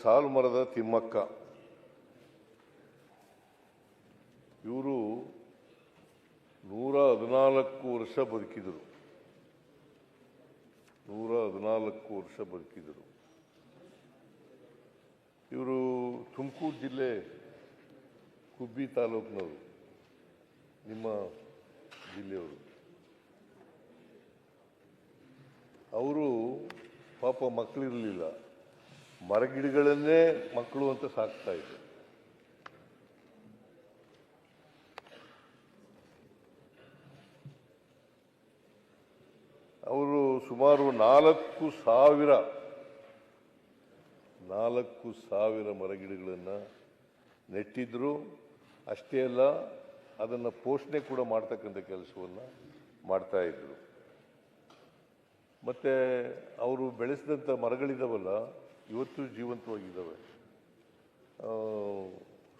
ಸಾಲುಮರದ ತಿಮ್ಮಕ್ಕ ಇವರು 114 ವರ್ಷ ಬದುಕಿದರು. 114 ವರ್ಷ ಬದುಕಿದರು. ಇವರು ತುಮಕೂರು ಜಿಲ್ಲೆ ಕುಬ್ಬಿ ತಾಲೂಕಿನವರು, ನಿಮ್ಮ ಜಿಲ್ಲೆಯವರು. ಅವರು ಪಾಪ ಮಕ್ಕಳಿರಲಿಲ್ಲ, ಮರಗಿಡಗಳನ್ನೇ ಮಕ್ಕಳು ಅಂತ ಸಾಕ್ತಾ ಇದ್ರು. ಅವರು ಸುಮಾರು 4,000 ಮರಗಿಡಗಳನ್ನು ನೆಟ್ಟಿದ್ರು. ಅಷ್ಟೇ ಅಲ್ಲ, ಅದನ್ನು ಪೋಷಣೆ ಕೂಡ ಮಾಡ್ತಕ್ಕಂಥ ಕೆಲಸವನ್ನು ಮಾಡ್ತಾ ಇದ್ರು. ಮತ್ತೆ ಅವರು ಬೆಳೆಸಿದಂಥ ಮರಗಳಿದಾವಲ್ಲ, ಇವತ್ತು ಜೀವಂತವಾಗಿದ್ದಾವೆ.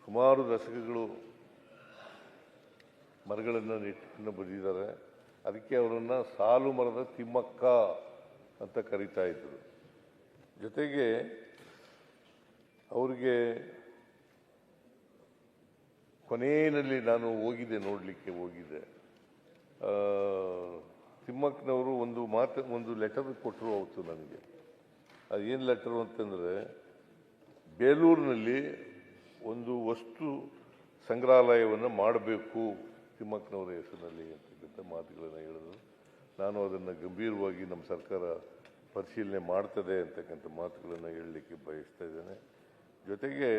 ಸುಮಾರು ದಶಕಗಳು ಮರಗಳನ್ನು ನೆಟ್ಟು ಬಂದಿದ್ದಾರೆ. ಅದಕ್ಕೆ ಅವರನ್ನು ಸಾಲು ಮರದ ತಿಮ್ಮಕ್ಕ ಅಂತ ಕರೀತಾ ಇದ್ರು. ಜೊತೆಗೆ ಅವರಿಗೆ ಕೊನೆಯಲ್ಲಿ ನಾನು ನೋಡಲಿಕ್ಕೆ ಹೋಗಿದ್ದೆ. ತಿಮ್ಮಕ್ಕನವರು ಒಂದು ಲೆಟರ್ ಕೊಟ್ಟರು ಅವತ್ತು ನನಗೆ. ಅದೇನು ಲೆಟರು ಅಂತಂದರೆ, ಬೇಲೂರಿನಲ್ಲಿ ಒಂದು ವಸ್ತು ಸಂಗ್ರಹಾಲಯವನ್ನು ಮಾಡಬೇಕು ತಿಮ್ಮಕ್ಕನವರ ಹೆಸರಿನಲ್ಲಿ ಅಂತಕ್ಕಂಥ ಮಾತುಗಳನ್ನು ಹೇಳಿದ್ರು. ನಾನು ಅದನ್ನು ಗಂಭೀರವಾಗಿ ನಮ್ಮ ಸರ್ಕಾರ ಪರಿಶೀಲನೆ ಮಾಡ್ತದೆ ಅಂತಕ್ಕಂಥ ಮಾತುಗಳನ್ನು ಹೇಳಲಿಕ್ಕೆ ಬಯಸ್ತಾ ಇದ್ದೇನೆ. ಜೊತೆಗೆ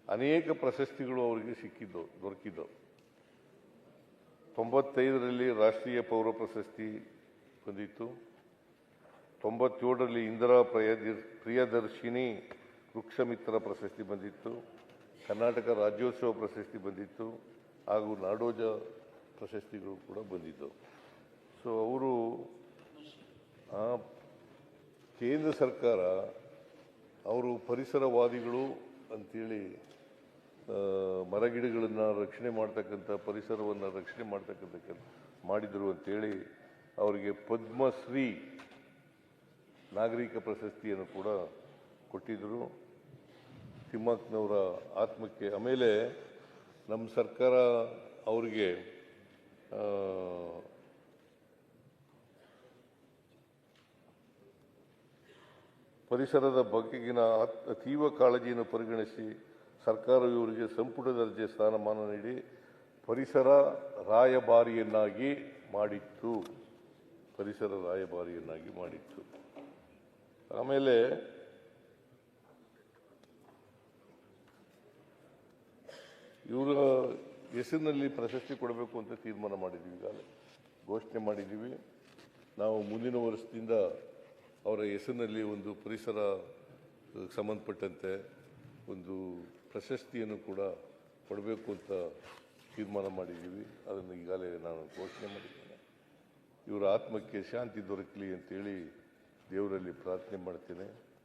ಅನೇಕ ಪ್ರಶಸ್ತಿಗಳು ಅವರಿಗೆ ದೊರಕಿದ್ದವು. 95ರಲ್ಲಿ ರಾಷ್ಟ್ರೀಯ ಪೌರ ಪ್ರಶಸ್ತಿ ಬಂದಿತ್ತು. 97ರಲ್ಲಿ ಇಂದಿರಾ ಪ್ರಿಯದರ್ಶಿನಿ ವೃಕ್ಷಮಿತ್ರ ಪ್ರಶಸ್ತಿ ಬಂದಿತ್ತು. ಕರ್ನಾಟಕ ರಾಜ್ಯೋತ್ಸವ ಪ್ರಶಸ್ತಿ ಬಂದಿತ್ತು. ಹಾಗೂ ನಾಡೋಜ ಪ್ರಶಸ್ತಿಗಳು ಕೂಡ ಬಂದಿದ್ದವು. ಸೊ ಅವರು ಕೇಂದ್ರ ಸರ್ಕಾರ ಅವರು ಪರಿಸರವಾದಿಗಳು ಅಂತೇಳಿ ಮರಗಿಡಗಳನ್ನು ರಕ್ಷಣೆ ಮಾಡ್ತಕ್ಕಂಥ, ಪರಿಸರವನ್ನು ರಕ್ಷಣೆ ಮಾಡ್ತಕ್ಕಂಥ ಕೆಲಸ ಮಾಡಿದರು ಅಂತೇಳಿ ಅವರಿಗೆ ಪದ್ಮಶ್ರೀ ನಾಗರಿಕ ಪ್ರಶಸ್ತಿಯನ್ನು ಕೂಡ ಕೊಟ್ಟಿದ್ದರು ತಿಮ್ಮಕ್ಕನವರ ಆತ್ಮಕ್ಕೆ. ಆಮೇಲೆ ನಮ್ಮ ಸರ್ಕಾರ ಅವರಿಗೆ ಪರಿಸರದ ಬಗೆಗಿನ ಅತೀವ ಕಾಳಜಿಯನ್ನು ಪರಿಗಣಿಸಿ ಸರ್ಕಾರವು ಇವರಿಗೆ ಸಂಪುಟ ದರ್ಜೆ ಸ್ಥಾನಮಾನ ನೀಡಿ ಪರಿಸರ ರಾಯಭಾರಿಯನ್ನಾಗಿ ಮಾಡಿತ್ತು. ಆಮೇಲೆ ಇವರ ಹೆಸರಿನಲ್ಲಿ ಪ್ರಶಸ್ತಿ ಕೊಡಬೇಕು ಅಂತ ತೀರ್ಮಾನ ಮಾಡಿದ್ದೀವಿ, ಈಗಾಗಲೇ ಘೋಷಣೆ ಮಾಡಿದ್ದೀವಿ. ನಾವು ಮುಂದಿನ ವರ್ಷದಿಂದ ಅವರ ಹೆಸರಿನಲ್ಲಿ ಒಂದು ಪರಿಸರ ಸಂಬಂಧಪಟ್ಟಂತೆ ಒಂದು ಪ್ರಶಸ್ತಿಯನ್ನು ಕೂಡ ಕೊಡಬೇಕು ಅಂತ ತೀರ್ಮಾನ ಮಾಡಿದ್ದೀವಿ. ಅದನ್ನು ಈಗಾಗಲೇ ನಾನು ಘೋಷಣೆ ಮಾಡಿದ್ದೇನೆ. ಇವರ ಆತ್ಮಕ್ಕೆ ಶಾಂತಿ ದೊರಕಲಿ ಅಂತೇಳಿ ದೇವರಲ್ಲಿ ಪ್ರಾರ್ಥನೆ ಮಾಡ್ತೇನೆ.